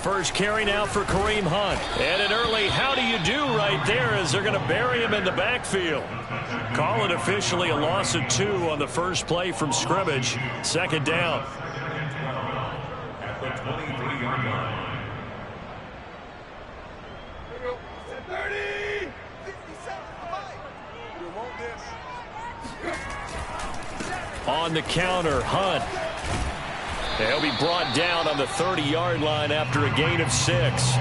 first carry now for Kareem Hunt. And an early how do you do right there as they're going to bury him in the backfield. Call it officially a loss of 2 on the first play from scrimmage. Second down. At the 23-yard line. 30! 67. You want this? On the counter, Hunt. He'll be brought down on the 30-yard line after a gain of 6.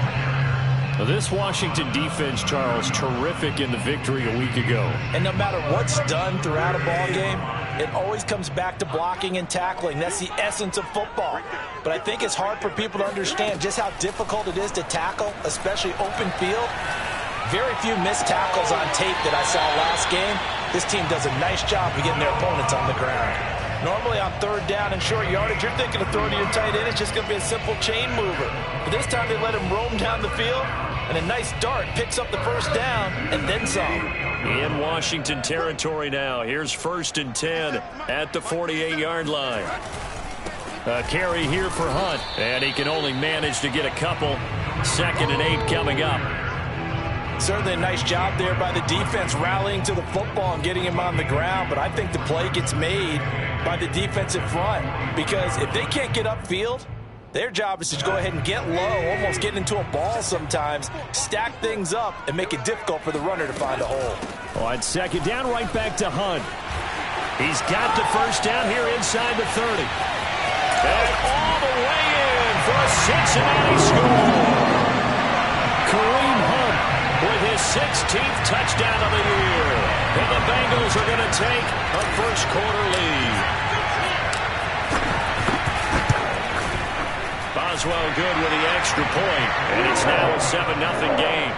This Washington defense, Charles, terrific in the victory a week ago. And no matter what's done throughout a ball game, it always comes back to blocking and tackling. That's the essence of football. But I think it's hard for people to understand just how difficult it is to tackle, especially open field. Very few missed tackles on tape that I saw last game. This team does a nice job of getting their opponents on the ground. Normally on third down and short yardage, you're thinking of throwing to your tight end. It's just going to be a simple chain mover. But this time they let him roam down the field, and a nice dart picks up the first down and then some. In Washington territory now. Here's 1st and 10 at the 48-yard line. A carry here for Hunt, and he can only manage to get a couple. 2nd and 8 coming up. Certainly a nice job there by the defense rallying to the football and getting him on the ground, but I think the play gets made by the defensive front because if they can't get upfield, their job is to go ahead and get low, almost get into a ball sometimes, stack things up, and make it difficult for the runner to find a hole. On 2nd down, right back to Hunt. He's got the first down here inside the 30. And all the way in for a Cincinnati score. Kareem Hunt with his 16th touchdown of the year. And the Bengals are going to take a first quarter lead. Boswell good with the extra point, and it's now a 7-0 game.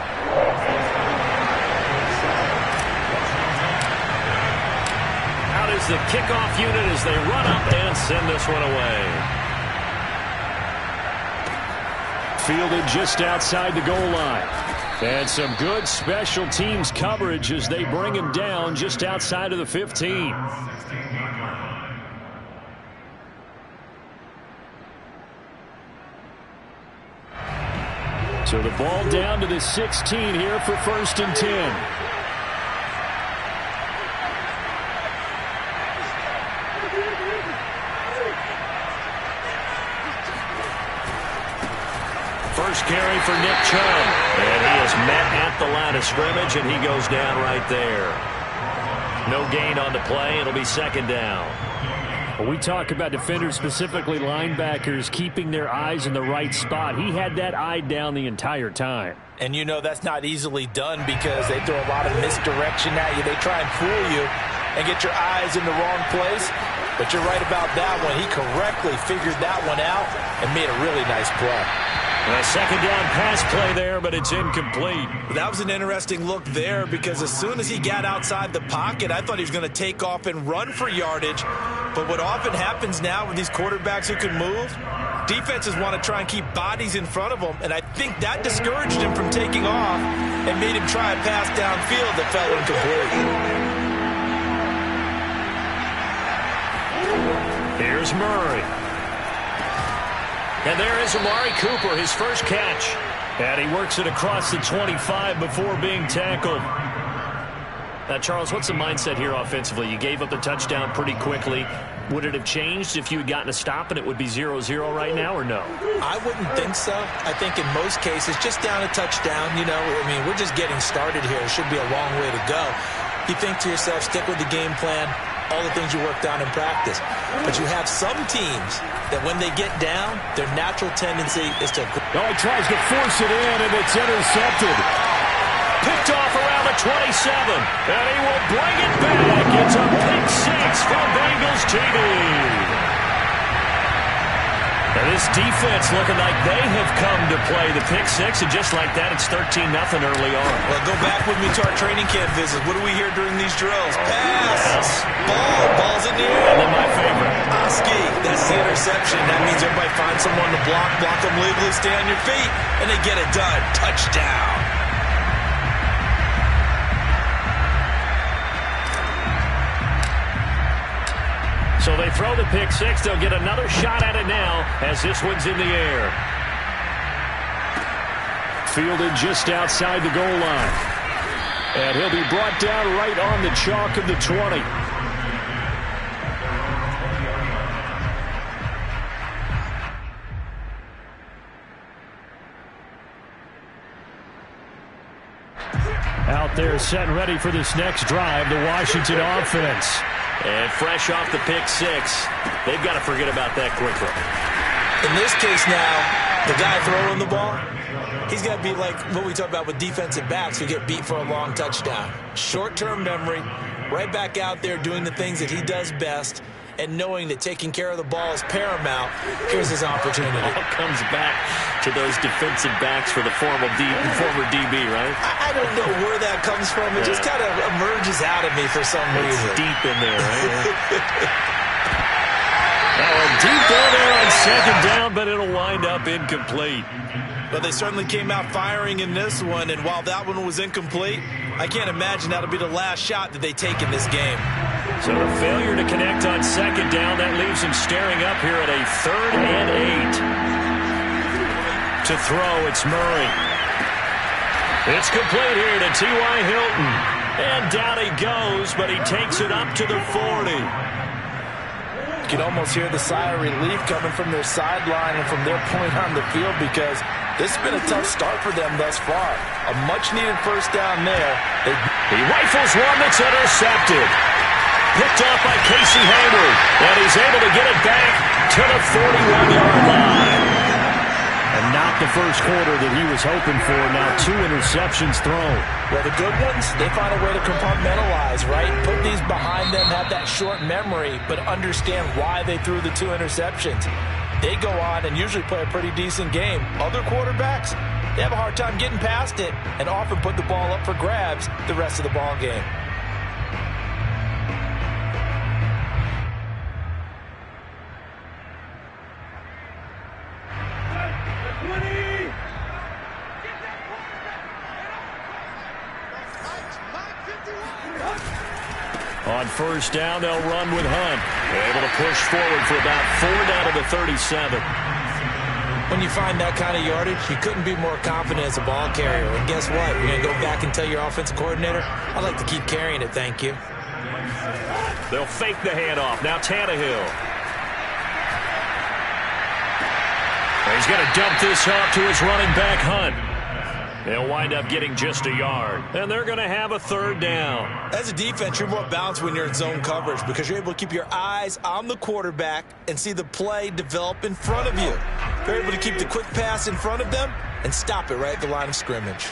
Out is the kickoff unit as they run up and send this one away. Fielded just outside the goal line. And some good special teams coverage as they bring him down just outside of the 15. So the ball down to the 16 here for 1st and 10. First carry for Nick Chubb. And he is met at the line of scrimmage, and he goes down right there. No gain on the play. It'll be 2nd down. Well, we talk about defenders, specifically linebackers, keeping their eyes in the right spot. He had that eye down the entire time. And you know that's not easily done because they throw a lot of misdirection at you. They try and fool you and get your eyes in the wrong place. But you're right about that one. He correctly figured that one out and made a really nice play. A 2nd down pass play there, but it's incomplete. That was an interesting look there because as soon as he got outside the pocket, I thought he was going to take off and run for yardage. But what often happens now with these quarterbacks who can move, defenses want to try and keep bodies in front of them, and I think that discouraged him from taking off and made him try a pass downfield that fell incomplete. Here's Murray. And there is Amari Cooper, his first catch. And he works it across the 25 before being tackled. Now, Charles, what's the mindset here offensively? You gave up the touchdown pretty quickly. Would it have changed if you had gotten a stop and it would be 0-0 right now, or no? I wouldn't think so. I think in most cases, just down a touchdown, you know, I mean, we're just getting started here. It should be a long way to go. You think to yourself, stick with the game plan, all the things you worked on in practice. But you have some teams that when they get down, their natural tendency is to... Oh, he tries to force it in, and it's intercepted. Picked off around the 27, and he will bring it back. It's a pick 6 for Bengals TV. And this defense looking like they have come to play the pick 6, and just like that, it's 13-0 early on. Well, go back with me to our training camp visit. What do we hear during these drills? Pass! Yes. Ball's in the air. And then my favorite. Oski, that's the interception. That means everybody finds someone to block them legally, stay on your feet, and they get it done. Touchdown. So they throw the pick 6. They'll get another shot at it now as this one's in the air. fielded just outside the goal line. And he'll be brought down right on the chalk of the 20. Out there set and ready for this next drive, the Washington offense. And fresh off the pick six, they've got to forget about that quickly. In this case now, the guy throwing the ball, he's got to be like what we talk about with defensive backs who get beat for a long touchdown. Short-term memory, right back out there doing the things that he does best, and knowing that taking care of the ball is paramount. Here's his opportunity. All comes back to those defensive backs for the former DB, right? I don't know where that comes from. It just kind of emerges out of me for some reason. It's deep in there, right? Deep ball there on second down, but it'll wind up incomplete. But they certainly came out firing in this one, and while that one was incomplete, I can't imagine that'll be the last shot that they take in this game. So the failure to connect on second down, that leaves him staring up here at a 3rd and 8. To throw, it's Murray. It's complete here to T.Y. Hilton. And down he goes, but he takes it up to the 40. You can almost hear the sigh of relief coming from their sideline and from their point on the field, because this has been a tough start for them thus far. A much-needed first down there. He rifles one that's intercepted. Picked off by Casey Hayward, and he's able to get it back to the 41-yard line. And not the first quarter that he was hoping for. Now 2 interceptions thrown. Well, the good ones, they find a way to compartmentalize, right? Put these behind them, have that short memory, but understand why they threw the 2 interceptions. They go on and usually play a pretty decent game. Other quarterbacks, they have a hard time getting past it and often put the ball up for grabs the rest of the ball game. On first down, they'll run with Hunt. They're able to push forward for about 4 down to the 37. When you find that kind of yardage, you couldn't be more confident as a ball carrier. And guess what? You're going to go back and tell your offensive coordinator, I'd like to keep carrying it, thank you. They'll fake the handoff. Now Tannehill. He's going to dump this off to his running back, Hunt. They'll wind up getting just a yard, and they're going to have a 3rd down. As a defense, you're more balanced when you're in zone coverage because you're able to keep your eyes on the quarterback and see the play develop in front of you. You're able to keep the quick pass in front of them and stop it right at the line of scrimmage.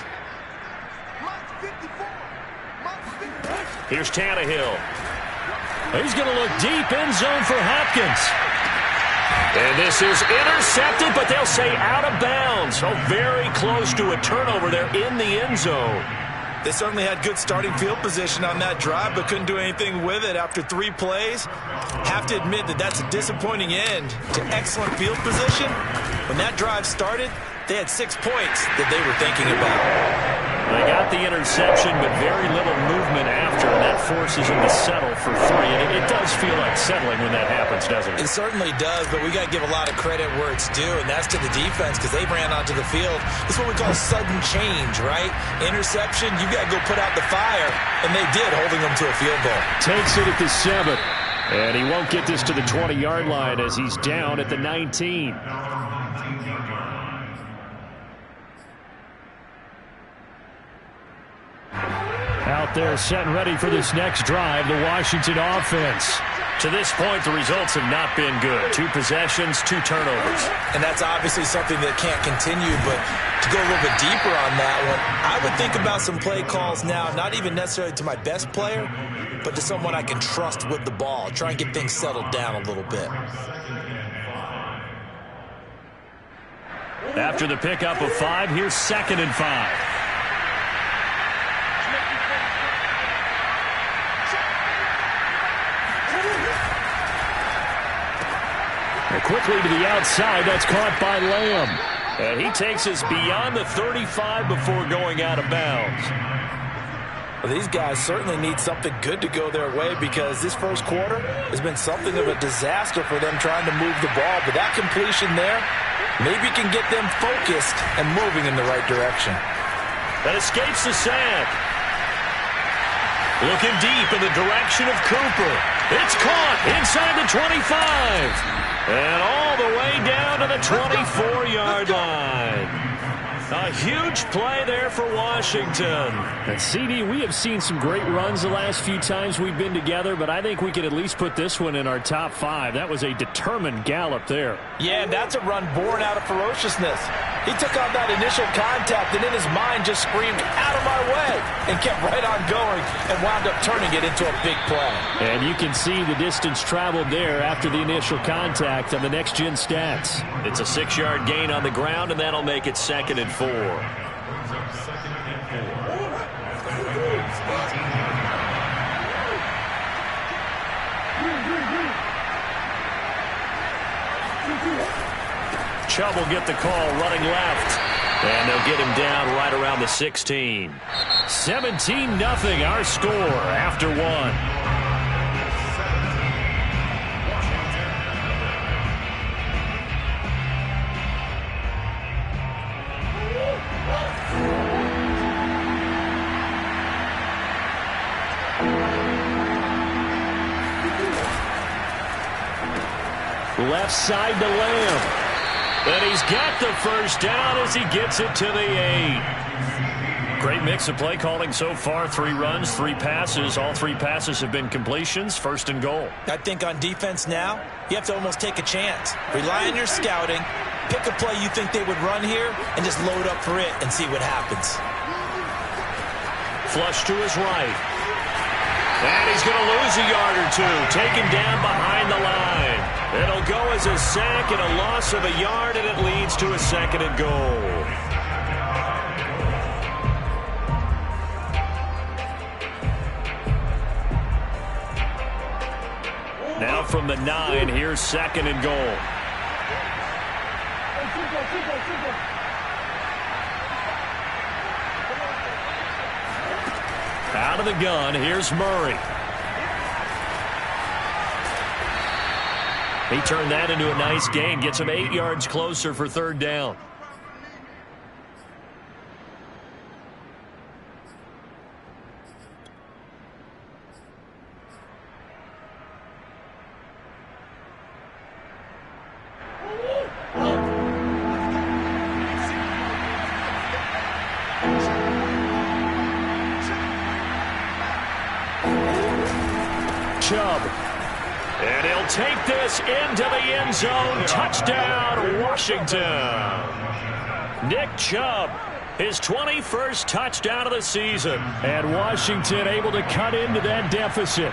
Here's Tannehill. He's going to look deep end zone for Hopkins. And this is intercepted, but they'll say out of bounds. So very close to a turnover there in the end zone. They certainly had good starting field position on that drive, but couldn't do anything with it after 3 plays. Have to admit that that's a disappointing end to excellent field position. When that drive started, they had 6 points that they were thinking about. They got the interception, but very little movement after, and that forces them to settle for 3. And it does feel like settling when that happens, doesn't it? It certainly does, but we got to give a lot of credit where it's due, and that's to the defense because they ran onto the field. This is what we call sudden change, right? Interception, you got to go put out the fire, and they did, holding them to a field goal. Takes it at the 7, and he won't get this to the 20-yard line as he's down at the 19. Out there set and ready for this next drive, the Washington offense. To this point, the results have not been good. 2 possessions, 2 turnovers. And that's obviously something that can't continue, but to go a little bit deeper on that one, I would think about some play calls now, not even necessarily to my best player, but to someone I can trust with the ball. Try and get things settled down a little bit. After the pickup of 5, here's 2nd and 5. Quickly to the outside, that's caught by Lamb. And he takes us beyond the 35 before going out of bounds. Well, these guys certainly need something good to go their way because this first quarter has been something of a disaster for them trying to move the ball. But that completion there, Maybe can get them focused and moving in the right direction. That escapes the sack. Looking deep in the direction of Cooper. It's caught inside the 25. And all the way down to the 24-yard line. A huge play there for Washington. And CD, we have seen some great runs the last few times we've been together, but I think we can at least put this one in our top 5. That was a determined gallop there. Yeah, that's a run born out of ferociousness. He took on that initial contact and in his mind just screamed, "Out of my way," and kept right on going and wound up turning it into a big play. And you can see the distance traveled there after the initial contact on the next-gen stats. It's a 6-yard gain on the ground, and that'll make it 2nd and 4. Chubb will get the call running left. And they'll get him down right around the 16. 17-0 our score after 1. Left side to Lamb. And he's got the first down as he gets it to the 8. Great mix of play calling so far. 3 runs, 3 passes. All 3 passes have been completions. 1st and goal. I think on defense now, you have to almost take a chance. Rely on your scouting. Pick a play you think they would run here and just load up for it and see what happens. Flush to his right. And he's going to lose a yard or 2. Taken down behind the line. It'll go as a sack and a loss of a yard, and it leads to a 2nd and goal. Now from the 9, here's 2nd and goal. Out of the gun, here's Murray. He turned that into a nice gain. Gets him 8 yards closer for 3rd down. Chubb. And he'll take this into the end zone. Touchdown, Washington. Nick Chubb, his 21st touchdown of the season. And Washington able to cut into that deficit.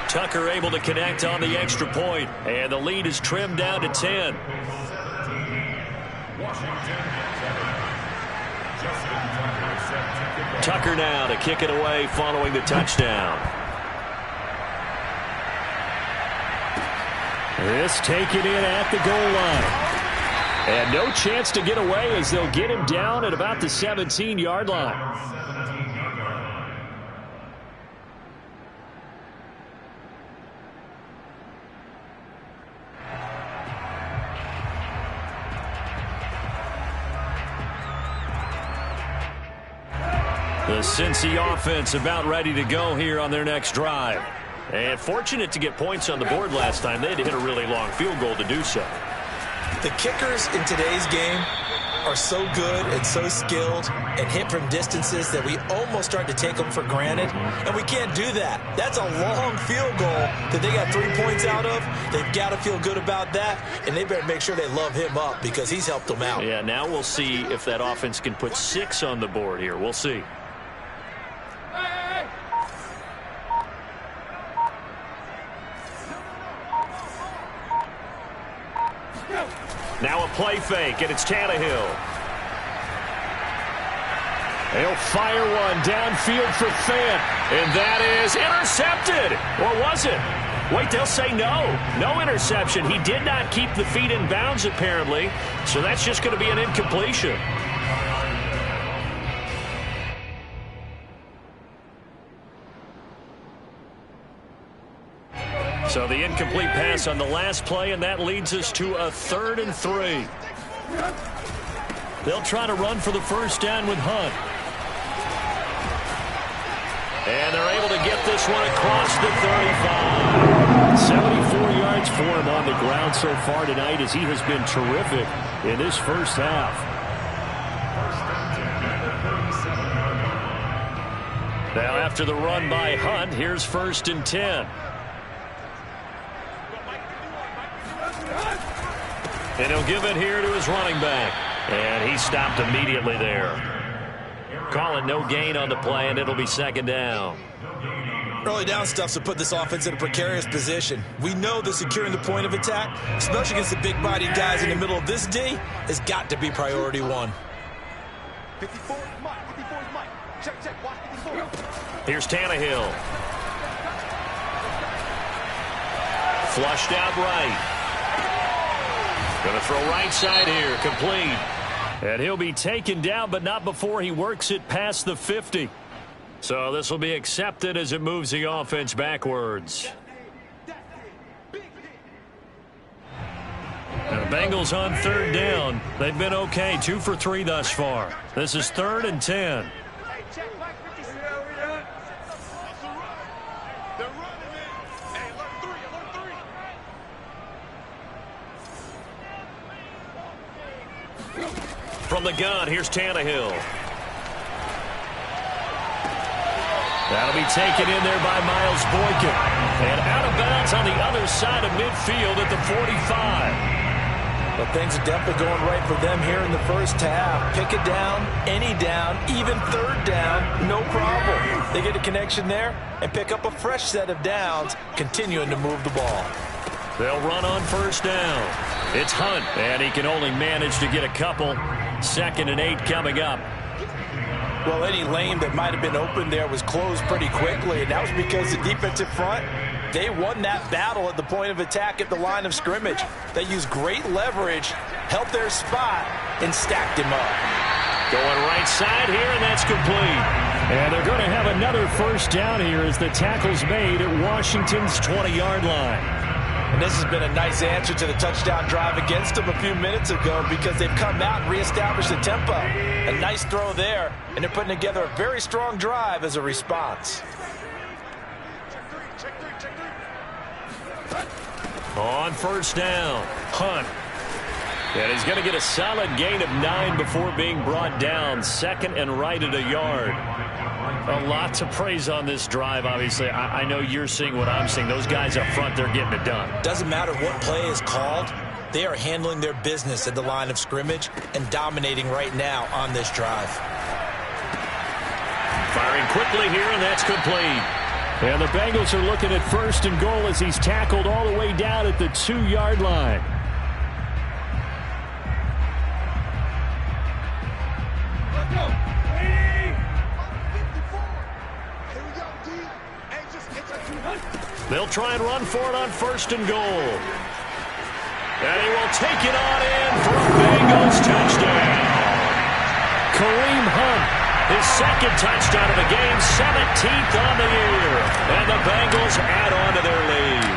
Tucker able to connect on the extra point. And the lead is trimmed down to 10. Tucker now to kick it away following the touchdown. This taken in at the goal line. And no chance to get away as they'll get him down at about the 17-yard line. The Cincy offense about ready to go here on their next drive. And fortunate to get points on the board last time. They had to hit a really long field goal to do so. The kickers in today's game are so good and so skilled and hit from distances that we almost start to take them for granted. And we can't do that. That's a long field goal that they got 3 points out of. They've got to feel good about that. And they better make sure they love him up because he's helped them out. Yeah, now we'll see if that offense can put 6 on the board here. We'll see. Now a play fake, and it's Tannehill. They'll fire one downfield for Fant. And that is intercepted. Or was it? Wait, they'll say no. No interception. He did not keep the feet in bounds, apparently. So that's just going to be an incompletion. So the incomplete pass on the last play, and that leads us to a 3rd and 3. They'll try to run for the first down with Hunt. And they're able to get this one across the 35. 74 yards for him on the ground so far tonight, as he has been terrific in this first half. Now after the run by Hunt, here's 1st and 10. And he'll give it here to his running back. And he stopped immediately there. Calling no gain on the play, and it'll be 2nd down. Early down stuffs will put this offense in a precarious position. We know that securing the point of attack, especially against the big-bodied guys in the middle of this D, has got to be priority 1. 54 is Mike. 54 is Mike. Check. Watch 54. Here's Tannehill. Flushed out right. Going to throw right side here. Complete. And he'll be taken down, but not before he works it past the 50. So this will be accepted as it moves the offense backwards. And the Bengals on 3rd down. They've been okay, 2 for 3 thus far. This is 3rd and 10. From the gun, here's Tannehill. That'll be taken in there by Miles Boykin. And out of bounds on the other side of midfield at the 45. But things are definitely going right for them here in the first half. Pick it down, any down, even 3rd down, no problem. They get a connection there and pick up a fresh set of downs, continuing to move the ball. They'll run on 1st down. It's Hunt, and he can only manage to get a couple. 2nd and 8 coming up. Well, any lane that might have been open there was closed pretty quickly, and that was because the defensive front, they won that battle at the point of attack at the line of scrimmage. They used great leverage, held their spot, and stacked him up. Going right side here, and that's complete. And they're going to have another 1st down here as the tackle's made at Washington's 20-yard line. And this has been a nice answer to the touchdown drive against them a few minutes ago, because they've come out and reestablished the tempo. A nice throw there, and they're putting together a very strong drive as a response. On 1st down, Hunt. And he's going to get a solid gain of 9 before being brought down. 2nd and right at a yard. A lot to praise on this drive, obviously. I know you're seeing what I'm seeing. Those guys up front, they're getting it done. Doesn't matter what play is called. They are handling their business at the line of scrimmage and dominating right now on this drive. Firing quickly here, and that's complete. And the Bengals are looking at 1st and goal as he's tackled all the way down at the 2-yard line. Let's go. They'll try and run for it on 1st and goal. And he will take it on in for a Bengals touchdown. Kareem Hunt, his 2nd touchdown of the game, 17th on the year. And the Bengals add on to their lead.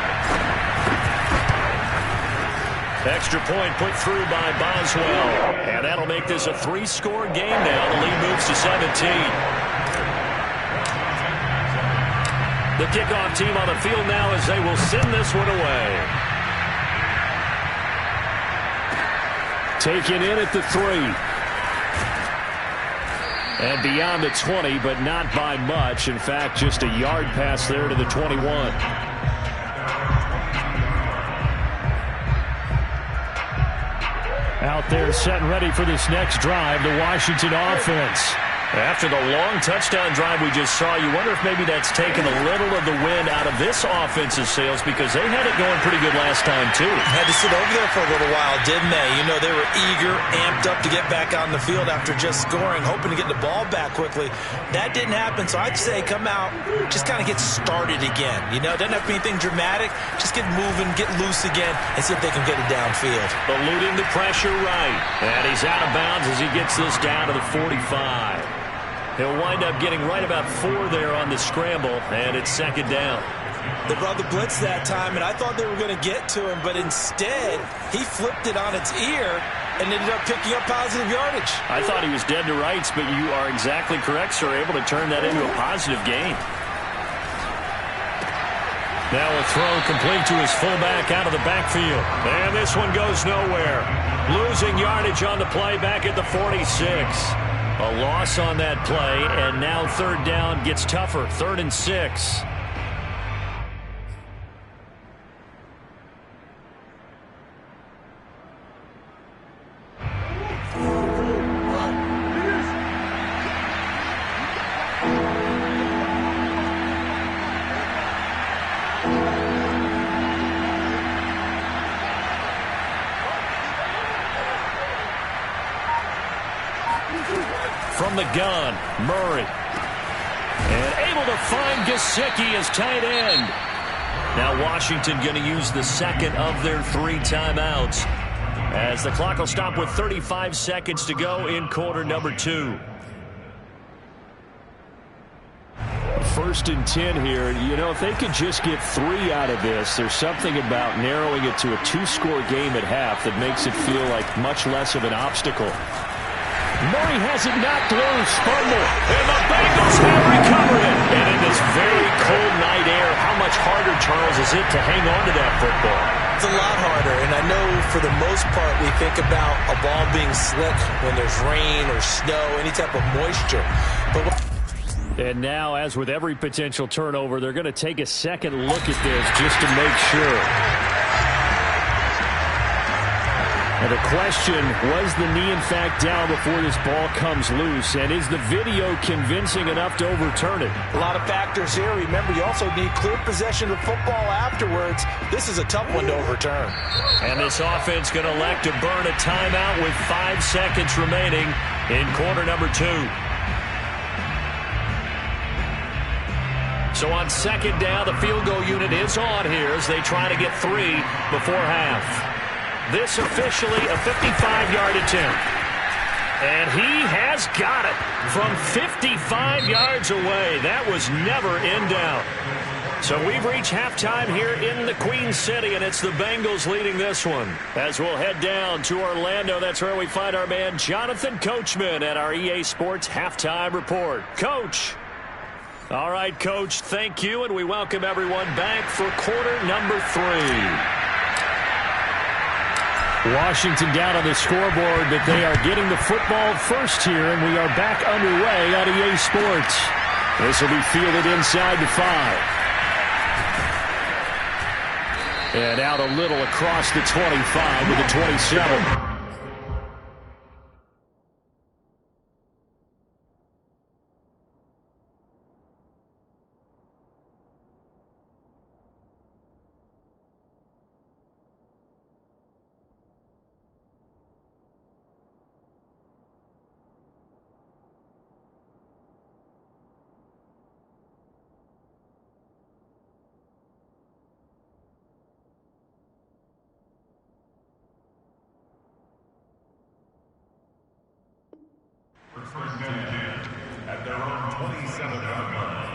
Extra point put through by Boswell. And that'll make this a 3-score game now. The lead moves to 17. The kickoff team on the field now as they will send this one away. Taken in at the 3. And beyond the 20, but not by much. In fact, just a yard pass there to the 21. Out there set and ready for this next drive, the Washington offense. After the long touchdown drive we just saw, you wonder if maybe that's taken a little of the wind out of this offensive sails, because they had it going pretty good last time, too. Had to sit over there for a little while, didn't they? You know, they were eager, amped up to get back on the field after just scoring, hoping to get the ball back quickly. That didn't happen, so I'd say come out, just kind of get started again. You know, doesn't have to be anything dramatic. Just get moving, get loose again, and see if they can get it downfield. Eluding the pressure right. And he's out of bounds as he gets this down to the 45. He'll wind up getting right about 4 there on the scramble, and it's 2nd down. They brought the blitz that time, and I thought they were going to get to him, but instead, he flipped it on its ear and ended up picking up positive yardage. I thought he was dead to rights, but you are exactly correct, sir. Able to turn that into a positive gain. Now a throw complete to his fullback out of the backfield. And this one goes nowhere. Losing yardage on the play back at the 46. A loss on that play, and now third down gets tougher. 3rd and 6. From the gun, Murray. And able to find Gesicki as tight end. Now Washington going to use the second of their 3 timeouts, as the clock will stop with 35 seconds to go in quarter number 2. 1st and 10 here. You know, if they could just get 3 out of this, there's something about narrowing it to a 2-score game at half that makes it feel like much less of an obstacle. Murray has it knocked loose. Fumble. And the Bengals have recovered it. And in this very cold night air, how much harder, Charles, is it to hang on to that football? It's a lot harder, and I know for the most part we think about a ball being slick when there's rain or snow, any type of moisture. And now, as with every potential turnover, they're going to take a second look at this just to make sure. And the question, was the knee in fact down before this ball comes loose? And is the video convincing enough to overturn it? A lot of factors here. Remember, you also need clear possession of football afterwards. This is a tough one to overturn. And this offense going to elect to burn a timeout with 5 seconds remaining in quarter number 2. So on 2nd down, the field goal unit is on here as they try to get 3 before half. This officially a 55-yard attempt. And he has got it from 55 yards away. That was never in doubt. So we've reached halftime here in the Queen City, and it's the Bengals leading this one. As we'll head down to Orlando, that's where we find our man Jonathan Coachman at our EA Sports Halftime Report. Coach. All right, Coach, thank you, and we welcome everyone back for quarter number 3. Washington down on the scoreboard, but they are getting the football first here, and we are back underway on EA Sports. This will be fielded inside the 5. And out a little across the 25 to the 27. At their own 27-yard line.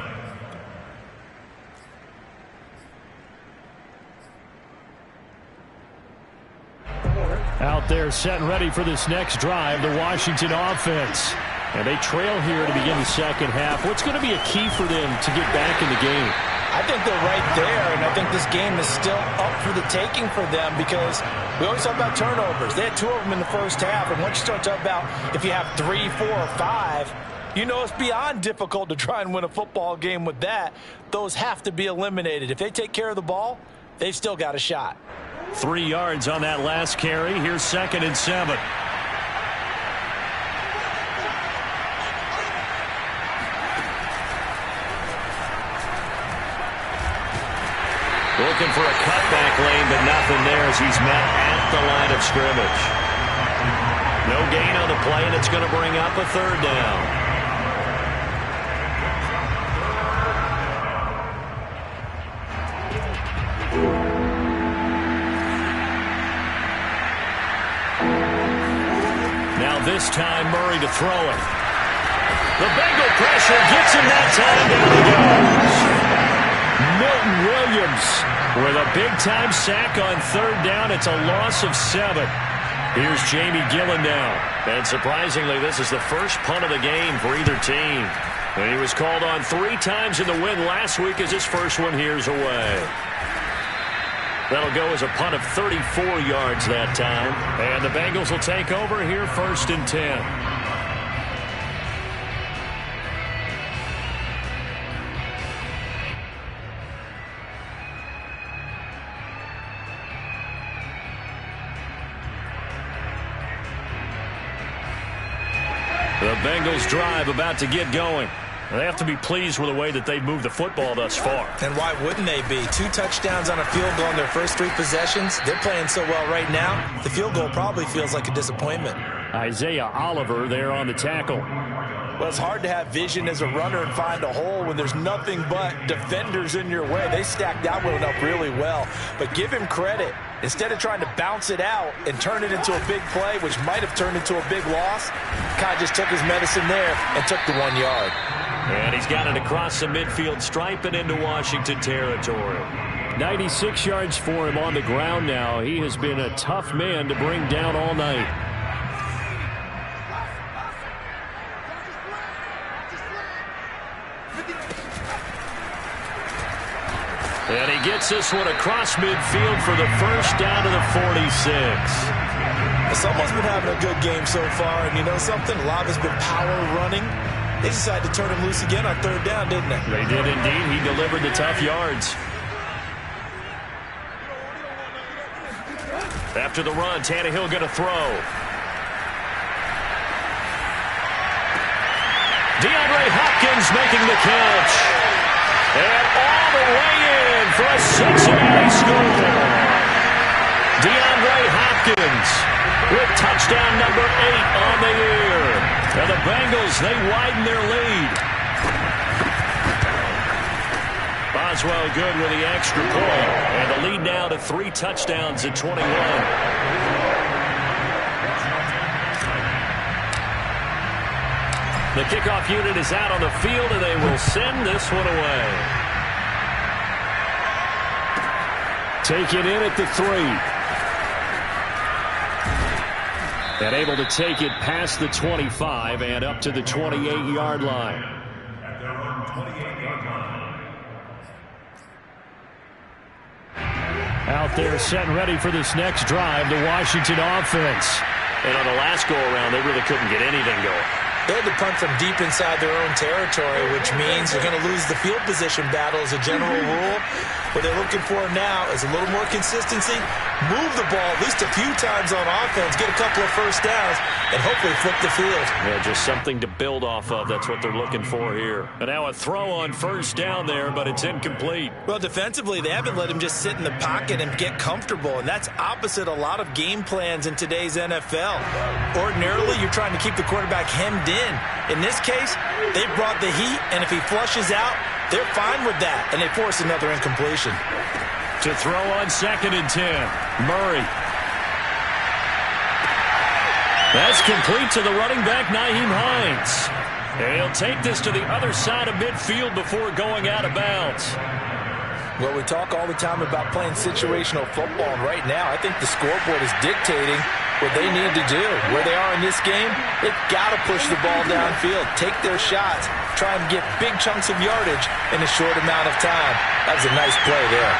Out there set and ready for this next drive, the Washington offense. And they trail here to begin the second half. What's going to be a key for them to get back in the game? I think they're right there, and I think this game is still up for the taking for them because we always talk about turnovers. They had 2 of them in the first half, and once you start talking about if you have 3, 4, or 5, you know it's beyond difficult to try and win a football game with that. Those have to be eliminated. If they take care of the ball, they've still got a shot. 3 yards on that last carry. Here's 2nd and 7. Looking for a cutback lane, but nothing there as he's met at the line of scrimmage. No gain on the play, and it's going to bring up a 3rd down. Now this time, Murray to throw it. The Bengal pressure gets him that time. Down he goes. Milton Williams Gibbs with a big-time sack on third down. It's a loss of 7. Here's Jamie Gillen now. And surprisingly, this is the first punt of the game for either team. And he was called on 3 times in the win last week as his first one here's away. That'll go as a punt of 34 yards that time. And the Bengals will take over here 1st and 10. The Bengals drive about to get going. They have to be pleased with the way that they've moved the football thus far. And why wouldn't they be? 2 touchdowns on a field goal in their first 3 possessions. They're playing so well right now, the field goal probably feels like a disappointment. Isaiah Oliver there on the tackle. Well, it's hard to have vision as a runner and find a hole when there's nothing but defenders in your way. They stacked that one up really well. But give him credit. Instead of trying to bounce it out and turn it into a big play, which might have turned into a big loss, kind of just took his medicine there and took the 1 yard. And he's got it across the midfield stripe and into Washington territory. 96 yards for him on the ground now. He has been a tough man to bring down all night. And he gets this one across midfield for the first down to the 46. Someone's been having a good game so far, and you know something? A lot has been power running. They decided to turn him loose again on 3rd down, didn't they? They did indeed. He delivered the tough yards. After the run, Tannehill going to throw. DeAndre Hopkins making the catch. And all the way in for a Cincinnati score. DeAndre Hopkins with touchdown number 8 on the year. And the Bengals, they widen their lead. Boswell good with the extra point. And the lead now to 3 touchdowns at 21. The kickoff unit is out on the field, and they will send this one away. Take it in at the 3. And able to take it past the 25 and up to the 28-yard line. At their own 28-yard line. Out there set and ready for this next drive, the Washington offense. And on the last go-around, they really couldn't get anything going. They had to punt from deep inside their own territory, which means they're going to lose the field position battle as a general rule. What they're looking for now is a little more consistency, move the ball at least a few times on offense, get a couple of first downs, and hopefully flip the field. Yeah, just something to build off of. That's what they're looking for here. And now a throw on first down there, but it's incomplete. Well, defensively, they haven't let him just sit in the pocket and get comfortable, and that's opposite a lot of game plans in today's NFL. Ordinarily, you're trying to keep the quarterback hemmed in. In this case, they brought the heat, and if he flushes out, they're fine with that, and they force another incompletion. To throw on 2nd and 10, Murray. That's complete to the running back, Nyheim Hines. And he'll take this to the other side of midfield before going out of bounds. Well, we talk all the time about playing situational football, and right now I think the scoreboard is dictating what they need to do. Where they are in this game, they've got to push the ball downfield, take their shots, try and get big chunks of yardage in a short amount of time. That was a nice play there.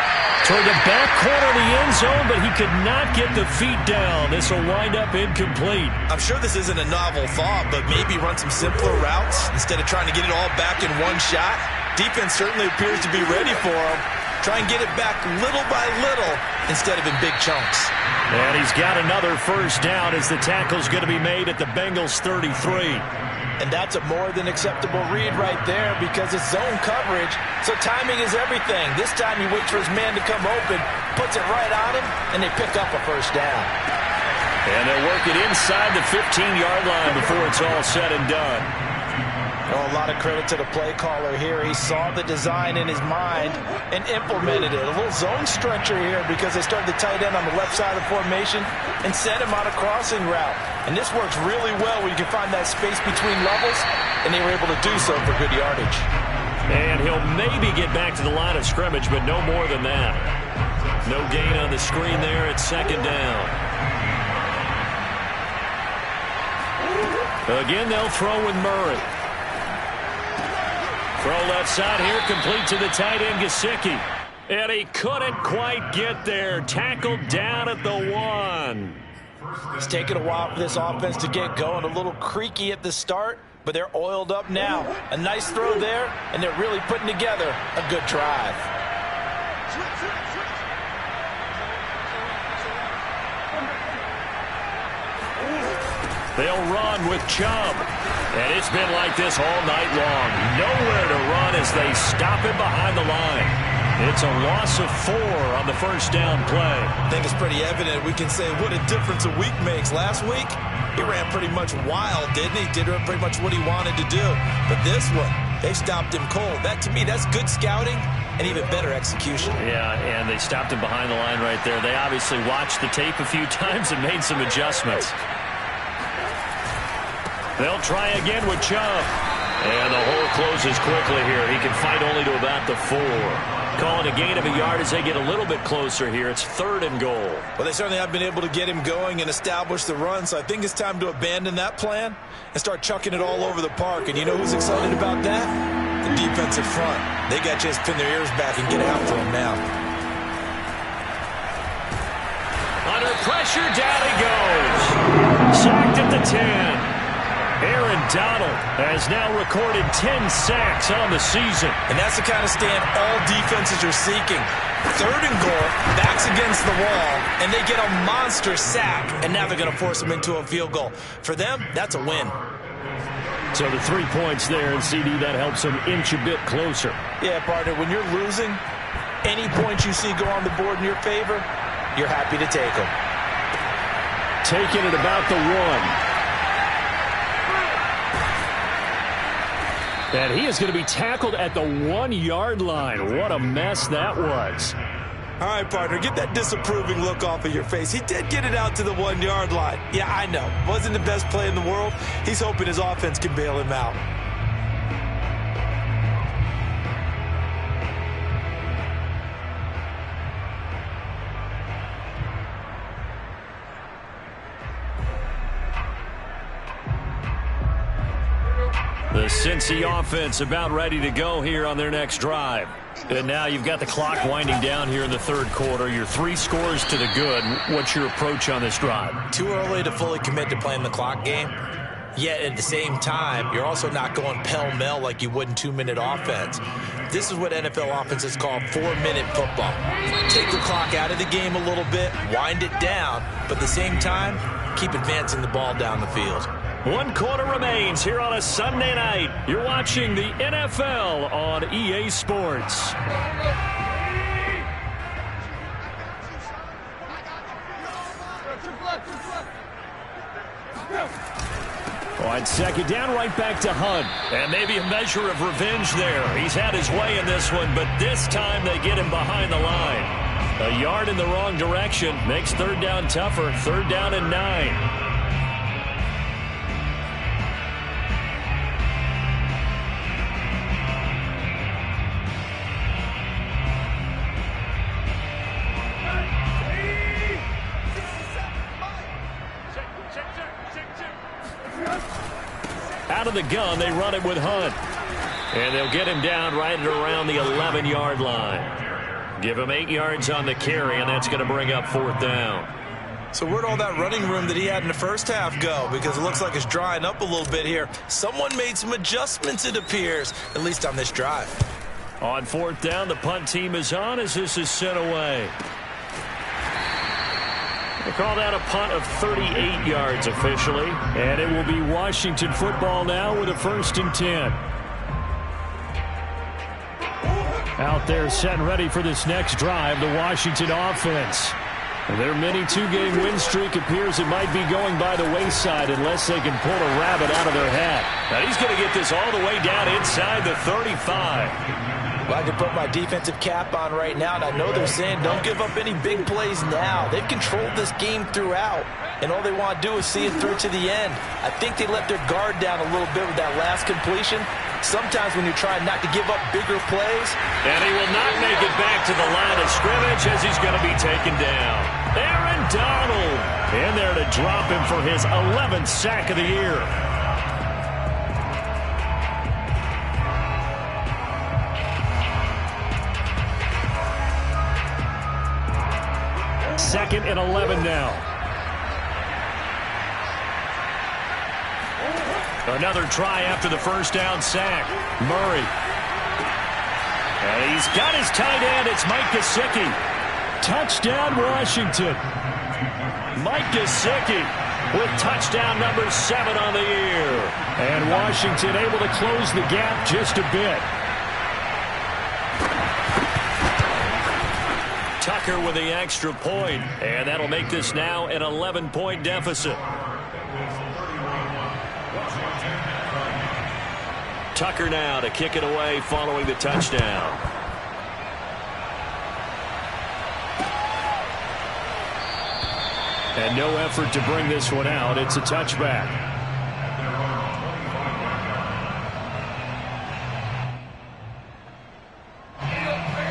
Toward the back corner of the end zone, but he could not get the feet down. This will wind up incomplete. I'm sure this isn't a novel thought, but maybe run some simpler routes instead of trying to get it all back in one shot. Defense certainly appears to be ready for him. Try and get it back little by little instead of in big chunks. And he's got another first down as the tackle's going to be made at the Bengals 33. And that's a more than acceptable read right there because it's zone coverage, so timing is everything. This time he waits for his man to come open, puts it right on him, and they pick up a first down. And they'll work it inside the 15-yard line before it's all said and done. Oh, a lot of credit to the play caller here. He saw the design in his mind and implemented it. A little zone stretcher here because they started the tight end on the left side of the formation and sent him on a crossing route. And this works really well when you can find that space between levels, and they were able to do so for good yardage. And he'll They'll maybe get back to the line of scrimmage, but no more than that. No gain on the screen there at second down. Again, they'll throw with Murray. Throw left side here, complete to the tight end, Gesicki. And he couldn't quite get there. Tackled down at the 1. It's taken a while for this offense to get going. A little creaky at the start, but they're oiled up now. A nice throw there, and they're really putting together a good drive. They'll run with Chubb. And it's been like this all night long. Nowhere to run as they stop him behind the line. It's a loss of 4 on the first down play. I think it's pretty evident. We can say what a difference a week makes. Last week, he ran pretty much wild, didn't he? Did pretty much what he wanted to do. But this one, they stopped him cold. That, to me, that's good scouting and even better execution. Yeah, and they stopped him behind the line right there. They obviously watched the tape a few times and made some adjustments. They'll try again with Chubb. And the hole closes quickly here. He can fight only to about the 4. Calling a gain of a yard as they get a little bit closer here. It's 3rd and goal. Well, they certainly have been able to get him going and establish the run, so I think it's time to abandon that plan and start chucking it all over the park. And you know who's excited about that? The defensive front. They got a chance to pin their ears back and get after him now. Under pressure, down he goes. Sacked at the 10. Aaron Donald has now recorded 10 sacks on the season. And that's the kind of stand all defenses are seeking. 3rd and goal, backs against the wall, and they get a monster sack, and now they're going to force them into a field goal. For them, that's a win. So the 3 points there, and CD, that helps them inch a bit closer. Yeah, partner, when you're losing, any points you see go on the board in your favor, you're happy to take them. Taking it about the 1. And he is going to be tackled at the 1-yard line. What a mess that was. All right, partner, get that disapproving look off of your face. He did get it out to the 1-yard line. Yeah, I know. Wasn't the best play in the world. He's hoping his offense can bail him out. The Cincy offense about ready to go here on their next drive. And now you've got the clock winding down here in the 3rd quarter. Your 3 scores to the good. What's your approach on this drive? Too early to fully commit to playing the clock game. Yet at the same time, you're also not going pell-mell like you would in 2-minute offense. This is what NFL offenses call 4-minute football. Take the clock out of the game a little bit, wind it down, but at the same time, keep advancing the ball down the field. 1 quarter remains here on a Sunday night. You're watching the NFL on EA Sports. On 2nd down, right back to Hunt. And maybe a measure of revenge there. He's had his way in this one, but this time they get him behind the line. A yard in the wrong direction makes 3rd down tougher. 3rd down and 9. Out of the gun, they run it with Hunt. And they'll get him down right at around the 11-yard line. Give him 8 yards on the carry, and that's going to bring up 4th down. So where'd all that running room that he had in the first half go? Because it looks like it's drying up a little bit here. Someone made some adjustments, it appears, at least on this drive. On 4th down, the punt team is on as this is sent away. They call that a punt of 38 yards officially. And it will be Washington football now with a 1st and 10. Out there set and ready for this next drive, the Washington offense. Their mini 2-game win streak appears it might be going by the wayside unless they can pull a rabbit out of their hat. Now he's going to get this all the way down inside the 35. Well, I can put my defensive cap on right now, and I know they're saying don't give up any big plays now. They've controlled this game throughout, and all they want to do is see it through to the end. I think they let their guard down a little bit with that last completion, Sometimes when you're trying not to give up bigger plays. And he will not make it back to the line of scrimmage as he's going to be taken down. Aaron Donald in there to drop him for his 11th sack of the year. Second and 11 now. Another try after the first down sack. Murray. And he's got his tight end. It's Mike Gesicki. Touchdown, Washington. Mike Gesicki with touchdown number 7 on the year. And Washington able to close the gap just a bit. Tucker with the extra point, and that'll make this now an 11-point deficit. Tucker now to kick it away following the touchdown. And no effort to bring this one out. It's a touchback.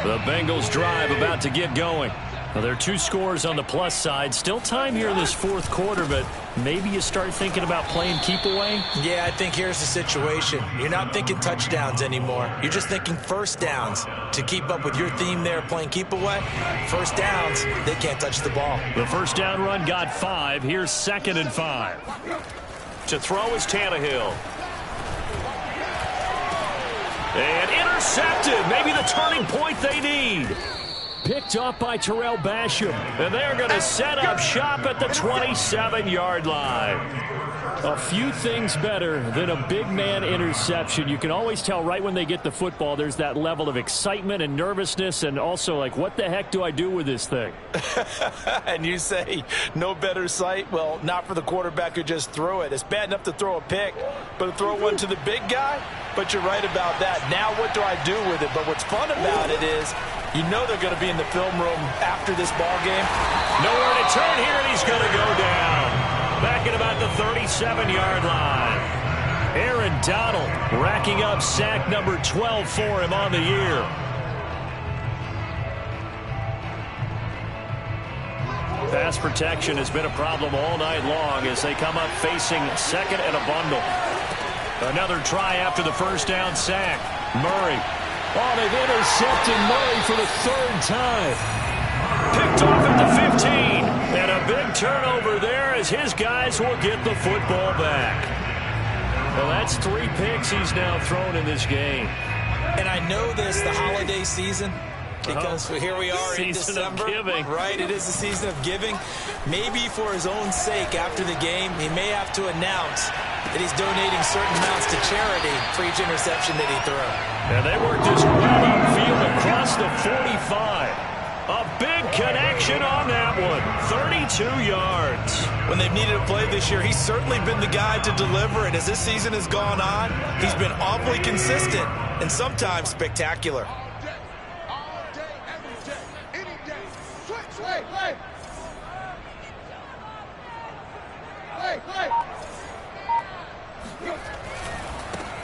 The Bengals drive about to get going. Well, there are 2 scores on the plus side. Still time here in this fourth quarter, but maybe you start thinking about playing keep away? Yeah, I think here's the situation. You're not thinking touchdowns anymore. You're just thinking first downs. To keep up with your theme there, playing keep away, first downs, they can't touch the ball. The first down run got 5. Here's 2nd and 5. To throw is Tannehill. And intercepted. Maybe the turning point they need. Picked up by Terrell Basham. And they're going to set up shop at the 27-yard line. A few things better than a big man interception. You can always tell right when they get the football, there's that level of excitement and nervousness, and also like, what the heck do I do with this thing? And you say no better sight? Well, not for the quarterback who just threw it. It's bad enough to throw a pick, but to throw one to the big guy? But you're right about that. Now what do I do with it? But what's fun about it is you know they're going to be in the film room after this ball game. Nowhere to turn here, and he's going to go down. Back at about the 37-yard line. Aaron Donald racking up sack number 12 for him on the year. Pass protection has been a problem all night long as they come up facing second and a bundle. Another try after the first down sack. Murray. Oh, they've intercepted Murray for the 3rd time. Picked off at the 15. And a big turnover there as his guys will get the football back. Well, that's 3 picks he's now thrown in this game. And I know this, the holiday season, because here we are in December. Of giving. Right, it is the season of giving. Maybe for his own sake after the game, he may have to announce that he's donating certain amounts to charity for each interception that he threw. And they worked this well upfield across the 45. A big connection on that one. 32 yards. When they've needed a play this year, he's certainly been the guy to deliver. And as this season has gone on, he's been awfully consistent and sometimes spectacular. All day, every day, any day. Switch, play.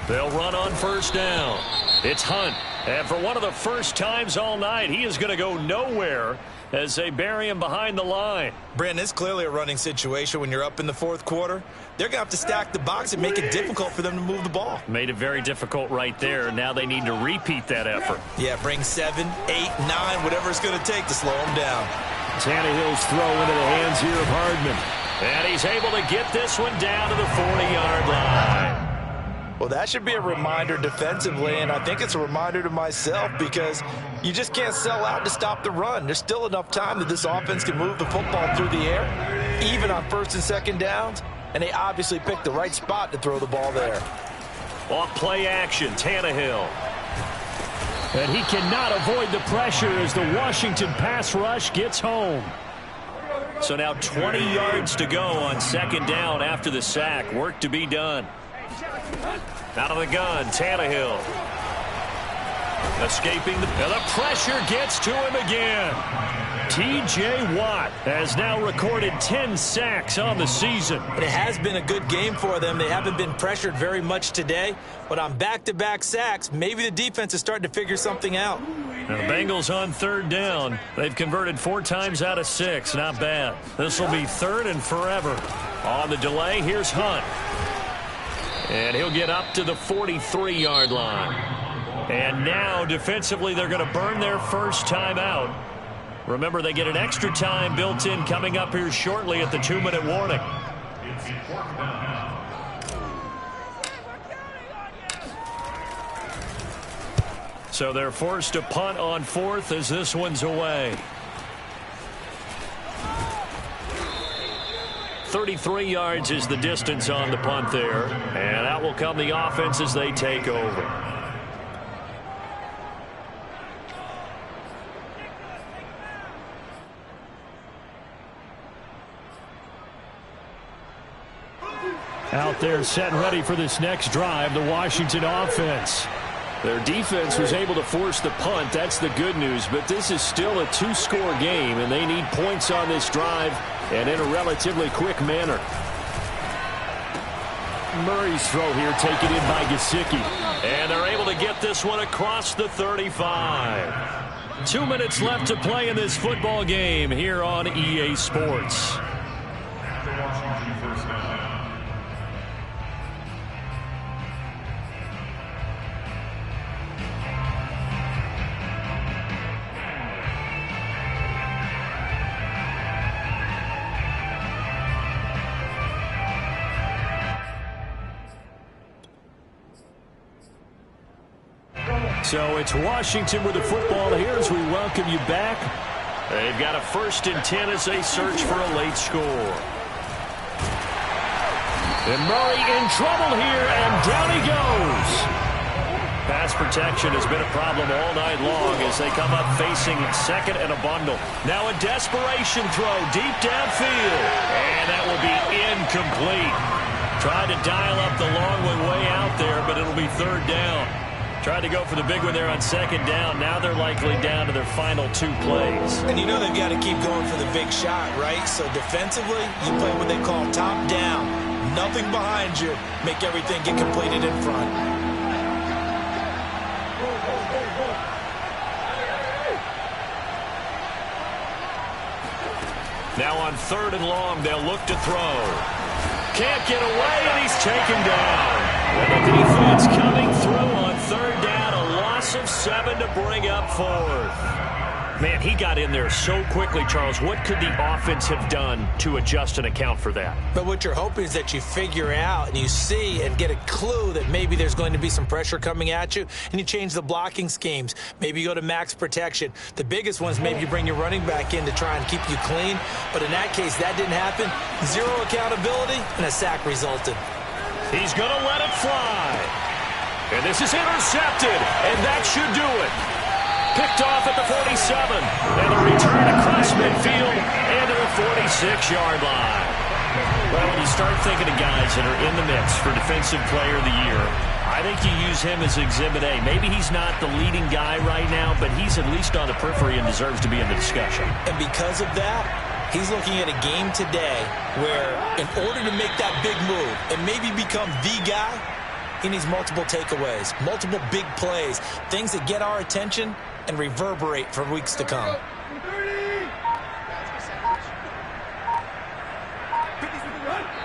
They'll run on first down. It's Hunt. And for one of the first times all night, he is going to go nowhere as they bury him behind the line. Brandon, it's clearly a running situation when you're up in the fourth quarter. They're going to have to stack the box and make it difficult for them to move the ball. Made it very difficult right there. Now they need to repeat that effort. Yeah, bring 7, 8, 9, whatever it's going to take to slow them down. Tannehill's throw into the hands here of Hardman. And he's able to get this one down to the 40-yard line. Well, that should be a reminder defensively, and I think it's a reminder to myself because you just can't sell out to stop the run. There's still enough time that this offense can move the football through the air, even on first and second downs, and they obviously picked the right spot to throw the ball there. Off play action, Tannehill. And he cannot avoid the pressure as the Washington pass rush gets home. So now 20 yards to go on second down after the sack. Work to be done. Out of the gun, Tannehill. Escaping the pressure gets to him again. T.J. Watt has now recorded 10 sacks on the season. It has been a good game for them. They haven't been pressured very much today, but on back-to-back sacks, maybe the defense is starting to figure something out. Now the Bengals on third down. They've converted 4 times out of 6. Not bad. This will be third and forever. On the delay, here's Hunt. And he'll get up to the 43-yard line. And now, defensively, they're going to burn their first time out. Remember, they get an extra time built in coming up here shortly at the 2-minute warning. So they're forced to punt on 4th as this one's away. 33 yards is the distance on the punt there. And out will come the offense as they take over. Out there set and ready for this next drive, the Washington offense. Their defense was able to force the punt. That's the good news. But this is still a 2-score game, and they need points on this drive and in a relatively quick manner. Murray's throw here taken in by Gesicki. And they're able to get this one across the 35. 2 minutes left to play in this football game here on EA Sports. So it's Washington with the football here as we welcome you back. They've got a 1st and 10 as they search for a late score. And Murray in trouble here, and down he goes. Pass protection has been a problem all night long as they come up facing 2nd and a bundle. Now a desperation throw deep downfield, and that will be incomplete. Tried to dial up the long one way out there, but it'll be 3rd down. Tried to go for the big one there on 2nd down. Now they're likely down to their final 2 plays. And you know they've got to keep going for the big shot, right? So defensively, you play what they call top down. Nothing behind you. Make everything get completed in front. Now on 3rd and long, they'll look to throw. Can't get away, and he's taken down. And the defense coming through on 3rd down, a loss of 7 to bring up 4th. Man, he got in there so quickly, Charles. What could the offense have done to adjust and account for that? But what you're hoping is that you figure out and you see and get a clue that maybe there's going to be some pressure coming at you, and you change the blocking schemes. Maybe you go to max protection. The biggest ones, maybe you bring your running back in to try and keep you clean. But in that case, that didn't happen. 0 accountability, and a sack resulted. He's going to let it fly. And this is intercepted, and that should do it. Picked off at the 47. And a return across midfield and to the 46-yard line. Well, when you start thinking of guys that are in the mix for Defensive Player of the Year, I think you use him as Exhibit A. Maybe he's not the leading guy right now, but he's at least on the periphery and deserves to be in the discussion. And because of that, he's looking at a game today where in order to make that big move and maybe become the guy, he needs multiple takeaways, multiple big plays, things that get our attention and reverberate for weeks to come.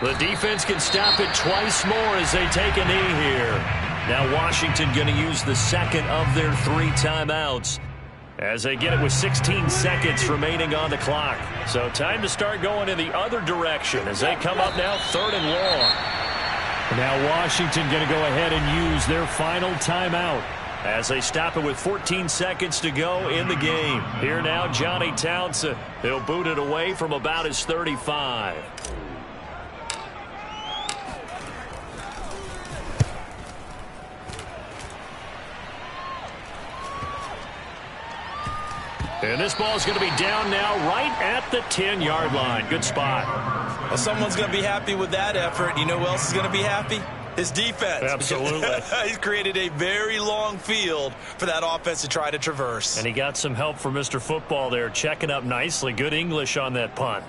The defense can stop it twice more as they take a knee here. Now Washington going to use the 2nd of their 3 timeouts as they get it with 16 seconds remaining on the clock. So time to start going in the other direction as they come up now 3rd and long. Now Washington going to go ahead and use their final timeout as they stop it with 14 seconds to go in the game. Here now, Johnny Townsend. He'll boot it away from about his 35. And this ball is going to be down now right at the 10-yard line. Good spot. Well, someone's going to be happy with that effort. You know who else is going to be happy? His defense. Absolutely. He's created a very long field for that offense to try to traverse. And he got some help from Mr. Football there, checking up nicely. Good English on that punt.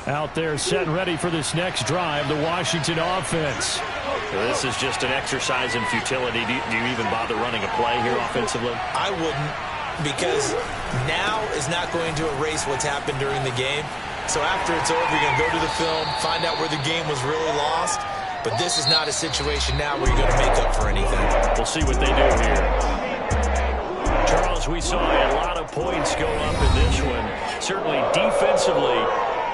Out there set and ready for this next drive, the Washington offense. This is just an exercise in futility. Do you even bother running a play here offensively? I wouldn't, because now is not going to erase what's happened during the game. So after it's over, you're going to go to the film, find out where the game was really lost. But this is not a situation now where you're going to make up for anything. We'll see what they do here. Charles, we saw a lot of points go up in this one. Certainly defensively,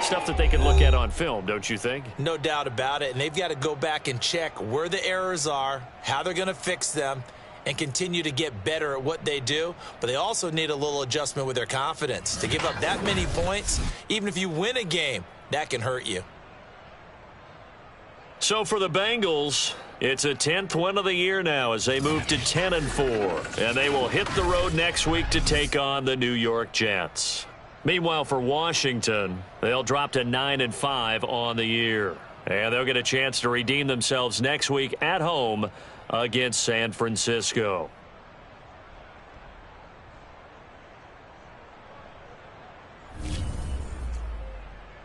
stuff that they can look at on film, don't you think? No doubt about it. And they've got to go back and check where the errors are, how they're going to fix them, and continue to get better at what they do. But they also need a little adjustment with their confidence. To give up that many points, even if you win a game, that can hurt you. So for the Bengals, it's a 10th win of the year now as they move to 10-4. And they will hit the road next week to take on the New York Jets. Meanwhile, for Washington, they'll drop to 9-5 on the year. And they'll get a chance to redeem themselves next week at home against San Francisco.